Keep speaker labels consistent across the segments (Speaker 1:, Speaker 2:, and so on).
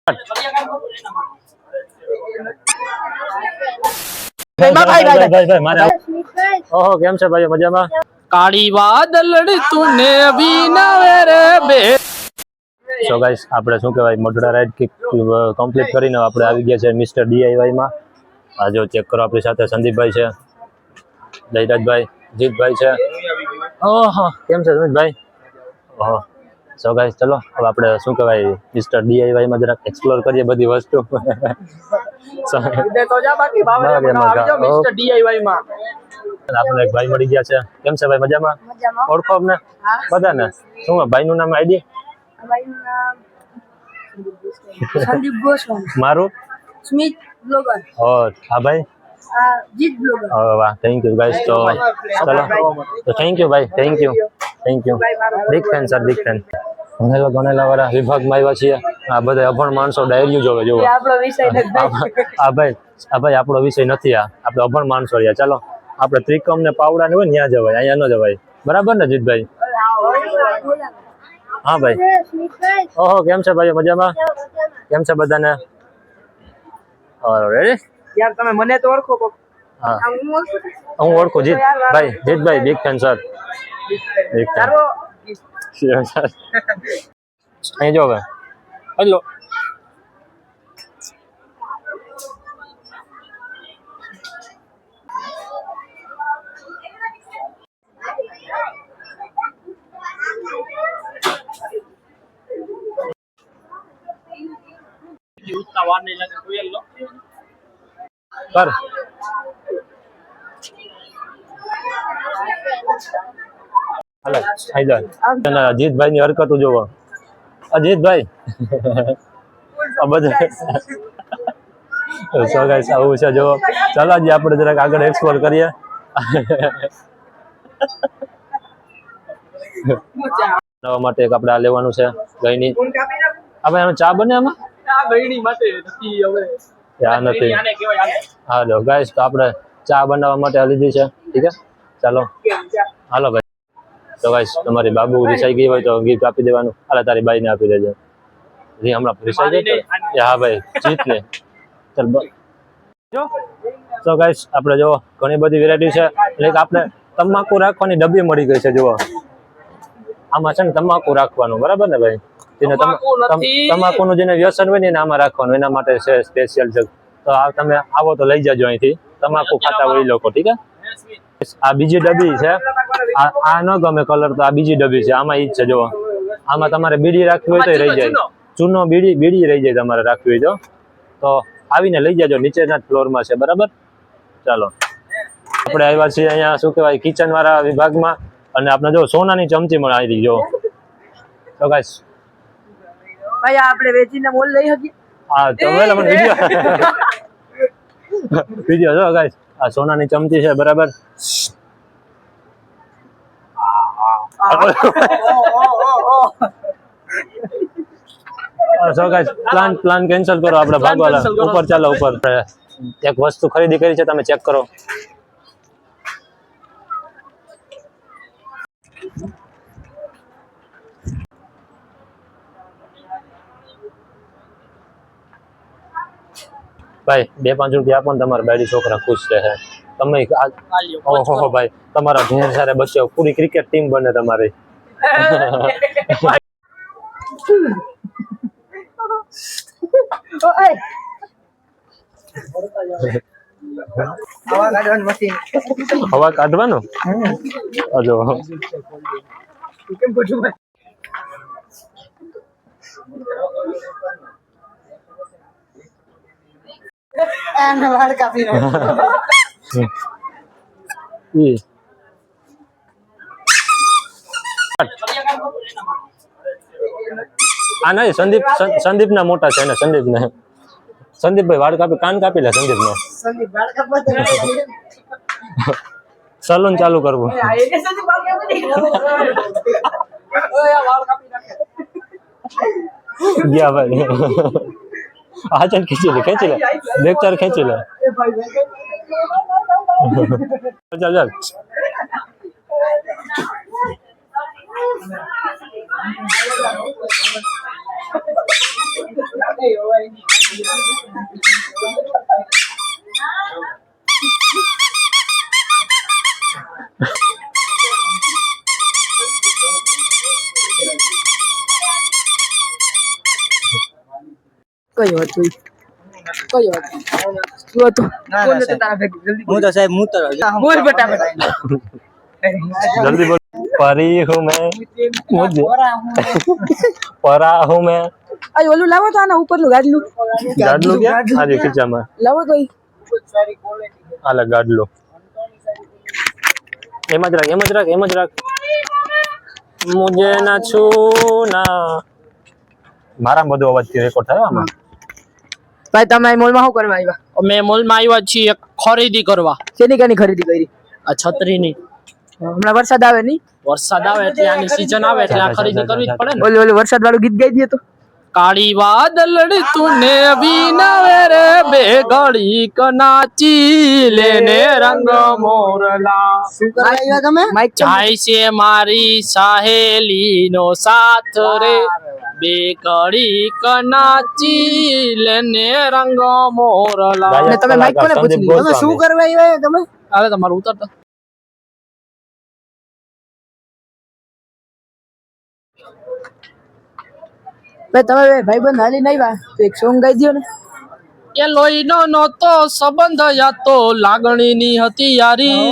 Speaker 1: ઓહો કેમ છે ભાઈ મજામાં?
Speaker 2: કાળી વાદળડી તુને વિનાવે રે બે.
Speaker 1: સો ગાઈસ આપણે શું કહેવાય મોઢડા રાઈડ કમ્પ્લીટ કરીને આપણે આવી ગયા છે મિસ્ટર ડીઆઈવાય માં. આ જો ચેક કરો આપણી સાથે સંદીપભાઈ છે, દૈરાજભાઈ, જીતભાઈ છે. ઓહો કેમ છે સુમિતભાઈ? ઓહો સો ગાઈસ ચલો હવે આપણે શું કહેવાય મિસ્ટર ડીઆઈવાય માં જરાક એક્સપ્લોર કરીએ બધી વસ્તુ. આપણે એક ભાઈ મળી ગયા છે. કેમ છે ભાઈ મજામાં? ઓળખો અમને બધાને? શું ભાઈ નું નામ આઈડી?
Speaker 3: સંદીપ ગોસ્વામી.
Speaker 1: મારું
Speaker 3: સ્મિત બ્લોગર.
Speaker 1: હા ભાઈ
Speaker 3: જીત બ્લોગર.
Speaker 1: વાહ થેન્ક યુ ગાઈસ. તો ચલો તો થેન્ક યુ ભાઈ, thank you big fan sir, big fan. ભણેલા વાળા વિભાગમાં આવ્યા છીએ. આ બધા અભણ માણસો ડાયરીઓ જોવે જોવો.
Speaker 3: આપણો વિષય નથી.
Speaker 1: આ ભાઈ આપણો વિષય નથી. આપણે અભણ માણસો રહ્યા. ચાલો આપણે ત્રિકમ ને પાવડા ને હોય ને ત્યાં જવાય, અહીંયા ન જવાય. બરાબર ને જીતભાઈ? હા ભાઈ. ઓહો કેમ છે ભાઈ મજામાં? કેમ છે બધાને? રેડી?
Speaker 3: યાર તમે મને તો ઓળખો કોક.
Speaker 1: હા હું ઓળખું Jitbhai big fan sir, big fan. અહીં જો હવે હેલો કર જીતભાઈ ની હરકતો જોવો. અજીતભાઈ આ બધા આવું છે જો. ચાલો આજે આપણે જરાક આગળ એક્સપ્લોર કરીએ. માટે એક આપણે આ લેવાનું છે ગઈની. હવે એનો ચા બને આમાં? નથી. હા જો ગાઈસ તો આપણે ચા બનાવવા માટે આ લીધી છે. ઠીક છે ચાલો હાલો ભાઈ. તો ગાઈસ તમારી બાબુ રિસાઈ ગઈ હોય તો ગિફ્ટ આપી દેવાનું. હાલે તારી બાઈને આપી દેજો. હમણાં રિસાઈ ગઈ? હા ભાઈ જીત ને. ચાલ તો ગાઈસ આપણે જો ઘણી બધી વેરાયટી છે. એટલે આપણે તમાકુ રાખવાની ડબ્બી મળી ગઈ છે. જુઓ આમાં છે ને તમાકુ રાખવાનું, બરાબર ને ભાઈ? જેને તમાકુનું જેને વ્યસન હોય ને એને આમાં રાખવાનું, એના માટે છે સ્પેશિયલ છે. તો તમે આવો તો લઈ જાજો અહીંથી, તમાકુ ખાતા હોય એ લોકો. ઠીક છે. આ બીજી ડબ્બી છે. આ ન ગમે કલર તો આ બીજી ડબ્બી છે. આમાં ઈ જ છે. જુઓ આમાં તમારે બીડી રાખવી હોય તો રહી જાય. ચૂનો બીડી રહી જાય તમારે રાખવી હોય તો આવીને લઈ જાજો. નીચેના ફ્લોરમાં છે, બરાબર? ચાલો આપણે આવ્યા છીએ અહીંયા શું કહેવાય કિચન વાળા વિભાગમાં. અને આપણે જો સોનાની ચમચી પણ આવી જો. તો ગાઈસ
Speaker 3: ભાઈ આપણે વેચીને મોલ લઈ શકીએ?
Speaker 1: હા તમે મને વિડિયો જો ગાઈસ. આ સોનાની ચમચી છે, બરાબર? સો ગાઈસ પ્લાન કેન્સલ કરો. આપણે ભાગવાલા ઉપર ચાલો. ઉપર એક વસ્તુ ખરીદી કરી છે, તમે ચેક કરો. ભાઈ 2-5 રૂપિયા આપો ને તમારા બાયડી છોકરા ખુશ રહે. તમે ઓહો ભાઈ તમારા ઢેર સારા બચ્ચો, પૂરી ક્રિકેટ ટીમ બને તમારી. હવા કાઢવાનું જો. આ નહીં સંદીપ ના મોટા છે ને. સંદીપભાઈ વાળ કાપી કાન કાપી લે. સંદીપ નો સલૂન ચાલુ કરવું. ગયા ભાઈ. હા ચાલ ખેંચી લે લેક્ચર ખેંચી લે. ચાલ
Speaker 3: કયો હતું ઈ? કયો હતું? શું હતું? બોલ ને તો તારા ભેગું જલ્દી બોલ.
Speaker 4: હું તો સાહેબ મૂતર
Speaker 3: બોલ ફટાફટ.
Speaker 1: जल्दी बोल। परी हूँ मैं मुझे परा हूँ मैं
Speaker 3: આ ઓલું લાવો તો આના ઉપરનું ગાડલું.
Speaker 1: गाडलो क्या आज खींचा में
Speaker 3: લાવો તો ઈ.
Speaker 1: आला गाडलो एम ज राख मुझे ना छूना मारा બધો અવાજ થી રેકોર્ડ થાય આમાં
Speaker 3: ભાઈ તમે આ મોલમાં શું કરવા આવ્યા?
Speaker 2: અમે મોલમાં આવ્યા છીએ ખરીદી કરવા
Speaker 3: શેની કાની ખરીદી કરી?
Speaker 2: આ છત્રીની
Speaker 3: હમણાં વરસાદ આવે નહીં?
Speaker 2: વરસાદ આવે એટલે આની સીઝન આવે એટલે આ ખરીદી કરવી જ પડે ને
Speaker 3: ઓલું ઓલું વરસાદ વાળું ગીત ગાઈ દે તો.
Speaker 2: કાળી વાદળડી તુને વિનાવે રે બે ઘડી કનાચી લેને રંગ મોરલા
Speaker 3: શું કરવા આવ્યા તમે? માઈક
Speaker 2: જાય છે મારી સહેલીનો સાથ રે બે ઘડી કનાચી લેને રંગ મોરલા
Speaker 3: ને તમે માઈક કોને પૂછી લીધું? તમે શું કરવા આવ્યા તમે?
Speaker 2: હવે તમારું ઉતરતા
Speaker 3: ભાઈ તમે ભાઈબંધ હાલીને આવ્યા તો એક સોંગ ગાઈ દ્યો ને.
Speaker 2: કે લોહીનો નહોતો સંબંધ યા તો લાગણીની હતી યારી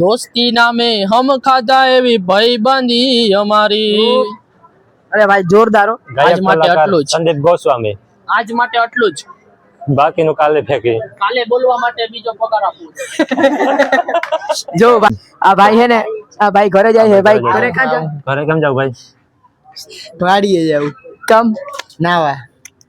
Speaker 2: દોસ્તી નામે હમ ખાધા એવી ભાઈબંધી અમારી
Speaker 3: અરે ભાઈ જોરદાર હો.
Speaker 2: આજ માટે આટલું જ
Speaker 1: સંદીપ ગોસ્વામી
Speaker 2: આજ માટે આટલું જ
Speaker 1: બાકીનું કાલે ફેંકી
Speaker 2: કાલે બોલવા માટે બીજો પગાર આપું
Speaker 3: જો આ ભાઈ હે ને આ ભાઈ ઘરે જાય છે. ભાઈ ઘરે ક્યાં જાય?
Speaker 1: ઘરે કેમ જાવ ભાઈ
Speaker 4: વાડીએ જાવ
Speaker 3: કમ
Speaker 4: નાવા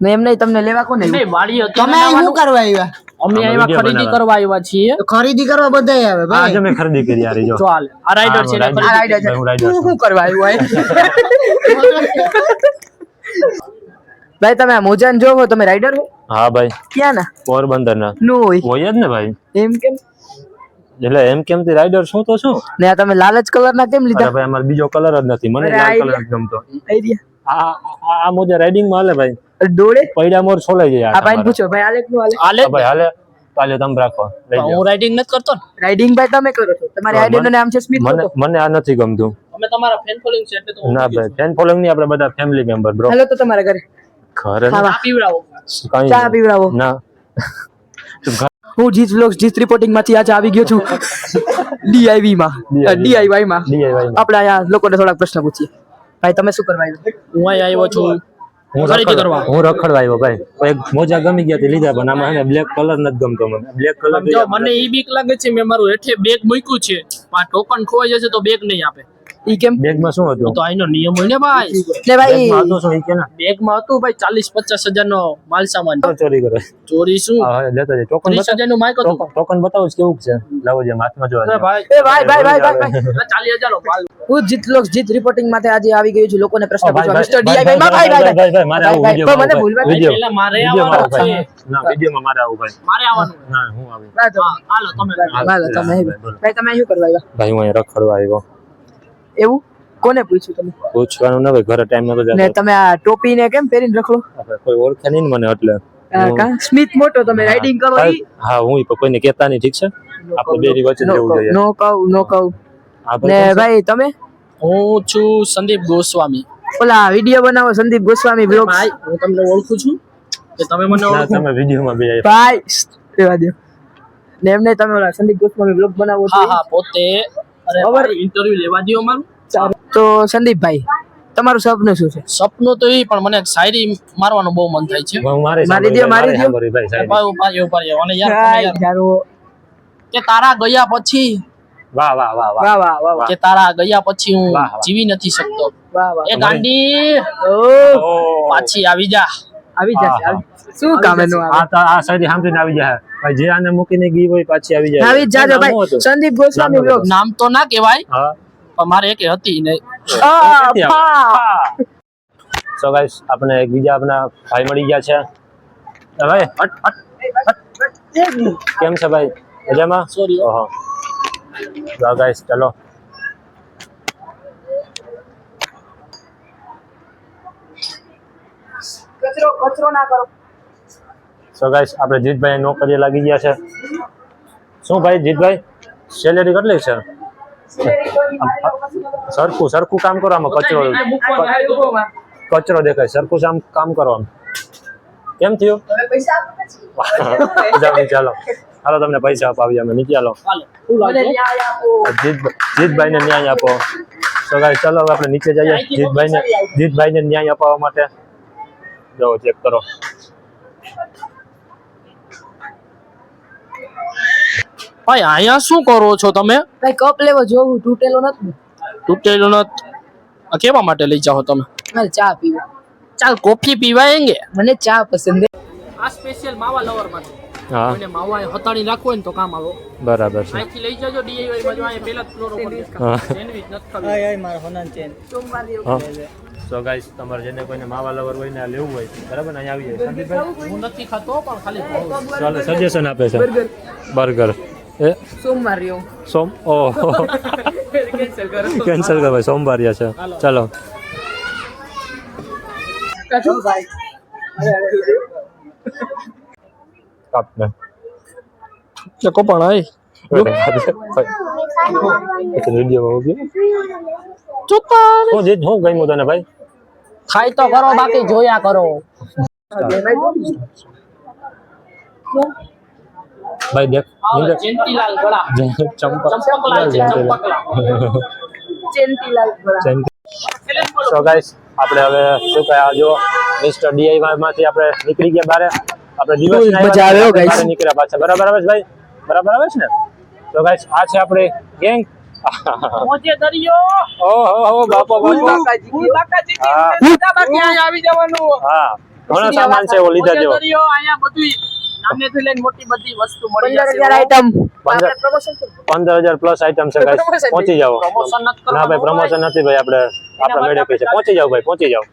Speaker 3: ને એમ નહીં તમને લેવા કોને?
Speaker 2: નહીં વાડી હતી
Speaker 4: તમે અહીં શું કરવા આવ્યા?
Speaker 2: અમે આવ્યા ખરીદી કરવા આવ્યા છીએ
Speaker 4: તો ખરીદી કરવા બધાય આવે ભાઈ.
Speaker 1: આજે મેં ખરીદી કરી યાર જો
Speaker 2: ચાલ આ રાઈડર છે ને
Speaker 3: આ રાઈડર છે.
Speaker 1: હું રાઈડર
Speaker 3: તું
Speaker 1: છું
Speaker 3: શું કરવા આવ્યો હે? ભાઈ તમે આ મોજાન જોવો તમે રાઈડર હો?
Speaker 1: હા ભાઈ
Speaker 3: ક્યાં ના?
Speaker 1: પોરબંદર ના
Speaker 3: નો હોય
Speaker 1: હોય જ ને ભાઈ
Speaker 3: એમ કેમ?
Speaker 1: એટલે એમ કેમ થી રાઈડર શું તો શું
Speaker 3: ને આ તમે લાલ જ કલર ના કેમ
Speaker 1: અરે
Speaker 3: લીધા?
Speaker 1: ભાઈ અમારે બીજો કલર જ નથી મને
Speaker 3: અરે
Speaker 1: લાલ
Speaker 3: આ
Speaker 1: કલર જ ગમતો
Speaker 3: આઈડિયા
Speaker 1: આ મોજા રાઇડિંગ માં હાલે ભાઈ
Speaker 3: ડોળે
Speaker 1: પૈડા મોર છોલાઈ જાય
Speaker 3: આ ભાઈ પૂછો ભાઈ આલેક નું હાલે?
Speaker 2: આલે
Speaker 1: ભાઈ હાલે કાલે તમે રાખો લઈ જાઓ
Speaker 2: હું રાઇડિંગ નથી કરતો ને
Speaker 3: રાઇડિંગ ભાઈ તમે કરો છો. તમારી આઈડી નું નામ છે સ્મિત
Speaker 1: મને
Speaker 3: લોકો.
Speaker 1: મને આ નથી ગમતું
Speaker 2: અમે તમારા ફેન ફોલોઈંગ છે એટલે તો
Speaker 1: ના ભાઈ ફેન ફોલોઈંગ ની આપણે બધા ફેમિલી મેમ્બર બ્રો
Speaker 3: હાલો તો તમારા ઘરે
Speaker 1: ઘરે
Speaker 3: ખાવા
Speaker 2: આ પીવડાવો
Speaker 1: કાંઈ
Speaker 3: ચા પીવડાવો.
Speaker 1: ના
Speaker 3: હું જીત વ્લોગ્સ જીત રિપોર્ટિંગ માંથી આજે આવી ગયો છું ડીઆઈવી માં ડીઆઈવાય માં.
Speaker 1: DIY માં.
Speaker 3: આપણે અહીંયા લોકોને થોડાક પ્રશ્ન પૂછીએ. ભાઈ તમે શું કરવા આવ્યા?
Speaker 2: હું અહીં આવ્યો છું
Speaker 1: હું
Speaker 2: ખરીદી કરવા.
Speaker 1: હું રખડવા આવ્યો ભાઈ એક મોજા ગમી ગયા તે લીધા પણ આમાં હે ને બ્લેક કલર નથી ગમતો મને બ્લેક કલર
Speaker 2: જો મને ઈ બીક લાગે છે મેં મારું હેઠે બેગ મૂક્યું છે આ ટોકન ખોવાઈ જશે તો બેગ નહીં આપે
Speaker 3: ઈ કેમ?
Speaker 1: બેગ માં શું હતું
Speaker 2: તો આનો નિયમ હોય ને ભાઈ
Speaker 3: ને ભાઈ
Speaker 1: બેગમાં હતું શું ઈ કે ના
Speaker 2: બેગમાં હતું ભાઈ 40-50 હજાર નો માલ સામાન
Speaker 1: ચોરી કરે
Speaker 2: ચોરી શું
Speaker 1: હા લેતા જઈ ટોકન
Speaker 2: 30,000 નું માઇક હતું
Speaker 1: ટોકન બતાવો કેવું છે લાવો જે હાથમાં જોવા
Speaker 2: અરે ભાઈ
Speaker 3: એ ભાઈ ભાઈ ભાઈ ભાઈ
Speaker 2: 40,000 નો માલ
Speaker 3: હું જીત વ્લોગ્સ જીત રિપોર્ટિંગ માંથી આજે આવી ગયો છું લોકોને પ્રશ્ન
Speaker 1: ભાઈ,
Speaker 3: પૂછવા. મિસ્ટર
Speaker 1: ભાઈ,
Speaker 3: ડીઆઈવાય માં ભાઈ ભાઈ
Speaker 1: ભાઈ, મારે આવું
Speaker 3: ભાઈ,
Speaker 1: વિડીયોમાં
Speaker 3: મને
Speaker 1: આવું
Speaker 3: ભૂલવા
Speaker 1: ભાઈ.
Speaker 2: પહેલા મારે
Speaker 1: વિડીયોમાં
Speaker 2: આવવાનું
Speaker 1: આવું
Speaker 2: છે
Speaker 1: ભાઈ. ના વિડીયોમાં મારે આવું ભાઈ
Speaker 2: મારે આવવાનું
Speaker 1: ના હું આવી
Speaker 3: ભાઈ તો
Speaker 2: હા હાલો તમે
Speaker 3: હાલો તમે
Speaker 1: ભાઈ, બોલો.
Speaker 3: ભાઈ તમે શું કરવા આવ્યા?
Speaker 1: ભાઈ હું અહીંયા રખડવા આવ્યો
Speaker 3: એવું કોને પૂછ્યું તમે?
Speaker 1: પૂછવાનું ના ભાઈ ઘરે ટાઈમ નતો
Speaker 3: ને
Speaker 1: જતો
Speaker 3: તમે આ ટોપી ને કેમ પહેરીને રખડો?
Speaker 1: કોઈ ઓળખે નહીં ને મને એટલે
Speaker 3: કા સ્મિત મોટો તમે રાઇડિંગ કરો ઈ
Speaker 1: હા હું ઈ કોઈને કહેતા નહીં ઠીક છે આપણે બે ની વચ્ચે જ રહેવું જોઈએ
Speaker 3: નો કહું
Speaker 1: હા
Speaker 3: ને
Speaker 1: ભાઈ
Speaker 3: ભાઈ તમે
Speaker 2: હું છું સંદીપ ગોસ્વામી
Speaker 3: ઓલા વિડિયો બનાવો સંદીપ ગોસ્વામી બ્લોગ
Speaker 2: ભાઈ હું તમને ઓળખું છું કે તમે મને
Speaker 1: ના
Speaker 2: ઓળખો
Speaker 1: તમે વિડીયોમાં બે
Speaker 3: ભાઈ રેવા દો ને એમને તમે ઓલા સંદીપ ગોસ્વામી બ્લોગ બનાવો છો
Speaker 2: હા હા પોતે અરે ભાઈ ઇન્ટરવ્યુ લેવા દ્યો અમારું
Speaker 3: તો સંદીપભાઈ તમારું સપનું શું છે?
Speaker 2: સપનું તો ઈ પણ મને એક શાયરી મારવાનું બહુ મન થાય છે
Speaker 1: હું મારી
Speaker 3: મારી દ્યો, મારી દ્યો.
Speaker 1: ભાઈ સાહેબ
Speaker 2: ભાઈ ઉભા રહ્યો અને યાર તમે યાર
Speaker 3: યારો
Speaker 2: કે તારા ગયા પછી
Speaker 1: વાહ વાહ વાહ વાહ
Speaker 3: વાહ વાહ વાહ વાહ
Speaker 2: કે તારા ગયા પછી હું
Speaker 1: વાહ, વાહ.
Speaker 2: જીવી નથી શકતો
Speaker 3: વાહ વાહ
Speaker 2: એ ગાંડી
Speaker 3: ઓ
Speaker 2: પાછી આવી જા
Speaker 3: આવી જશે
Speaker 1: હા,
Speaker 3: શું કામ એનું આવે?
Speaker 1: આ તો આ સાઈડ સાંભળીને આવી જાય ભાઈ જે આને મૂકીને ગઈ હોય પાછી આવી જાય
Speaker 3: આવી જ જાજો
Speaker 1: નામ
Speaker 3: ભાઈ
Speaker 1: શું હતું?
Speaker 3: સંદીપ ગોસ્વામી
Speaker 1: નામ
Speaker 3: બ્લોગ
Speaker 2: નામ તો ના કહેવાય
Speaker 1: હા
Speaker 2: પણ મારે એક હતી ને
Speaker 1: સો ગાઈસ આપણે એક બીજા આપણા ભાઈ મળી ગયા છે ભાઈ કેમ છે ભાઈ મજામાં
Speaker 2: સોરી
Speaker 1: ઓહો તો ગાઈસ ચલો
Speaker 3: કચરો
Speaker 1: સો ગાઈસ આપણે જીતભાઈ નોકરીએ લાગી ગયા છે. શું ભાઈ જીતભાઈ સેલેરી કેટલી છે? સરખું કામ કરો, આમાં કચરો દેખાય, સરખું કામ કરો. આમ કેમ થયું? ચાલો હાલો તમને પૈસા અપાવીએ અમે નીચે. હાલો જીતભાઈ ને ન્યાય આપો. તો ગાઈસ ચાલો હવે આપણે નીચે જઈએ જીતભાઈ ને ન્યાય અપાવવા માટે. જો ચેક કરો.
Speaker 2: ભાઈ અહીંયા શું કરો છો તમે?
Speaker 3: ભાઈ કપ લેવો જોવું તૂટેલો નથી.
Speaker 2: તૂટેલો નથી. આ કેવા માટે લઈ જાઓ તમે?
Speaker 3: મારે ચા પીવા.
Speaker 2: ચાલ કોફી પીવાયેંગે.
Speaker 3: મને ચા પસંદ છે.
Speaker 2: આ સ્પેશિયલ માવા લવર માટે.
Speaker 1: હા
Speaker 2: મને માવા હતાડી રાખવો હોય ને તો કામ આવો.
Speaker 1: બરાબર છે.
Speaker 2: અહીંથી લઈ જજો DIY માં. જો અહીંયા પહેલા ફ્લોર ઉપર સેન્ડવિચ નથી ખાવી.
Speaker 1: સો ગાઈસ તમારે જેને કોઈને માવા લવર હોય ને આ લેવું હોય બરાબર ને અહીંયા આવી જાય. સંદીપભાઈ
Speaker 2: હું નથી ખાતો પણ ખાલી
Speaker 1: ચાલો સજેશન આપે છે. બર્ગર
Speaker 3: સોમવારીઓ.
Speaker 1: કેન્સલ કરો ભાઈ, સોમવારિયા છે. ચાલો કાપને
Speaker 2: ચકો પણ આય ચુકા
Speaker 1: હું ગમ્યું તને ભાઈ?
Speaker 2: ખાઈ તો કરો બાકી જોયા કરો.
Speaker 1: ભાઈ દેખ
Speaker 2: જયંતીલાલ ગળા. ચંપકલાલ છે, ચંપકલાલ.
Speaker 1: સો ગાઈસ આપણે હવે શું કહે જો મિસ્ટર DIY માંથી આપણે નીકળી ગયા બારે. આપણે દિવસ
Speaker 3: મજા આવે ગાઈસ.
Speaker 1: નીકળ્યા પાછા. બરાબર આવે છે ભાઈ? બરાબર આવે છે ને? તો ગાઈસ આ છે આપણે ગેંગ.
Speaker 2: મોજે દરિયો.
Speaker 1: ઓહો બાપો
Speaker 2: આવી જવાનું.
Speaker 1: હા ઘણો સામાન છે, એવો લીધા જેવો.
Speaker 2: દરિયો અહીંયા બધું નાનેથી લઈને મોટી બધી વસ્તુ મળી
Speaker 3: 15,000 આઈટમ.
Speaker 1: 15,000 પ્લસ આઈટમ છે ગાઈસ. પહોંચી જાઓ.
Speaker 2: પ્રમોશન નથી
Speaker 1: ના ભાઈ પ્રમોશન નથી ભાઈ, આપણે મેળે છે. પહોંચી જાઓ ભાઈ, પહોંચી જાઓ.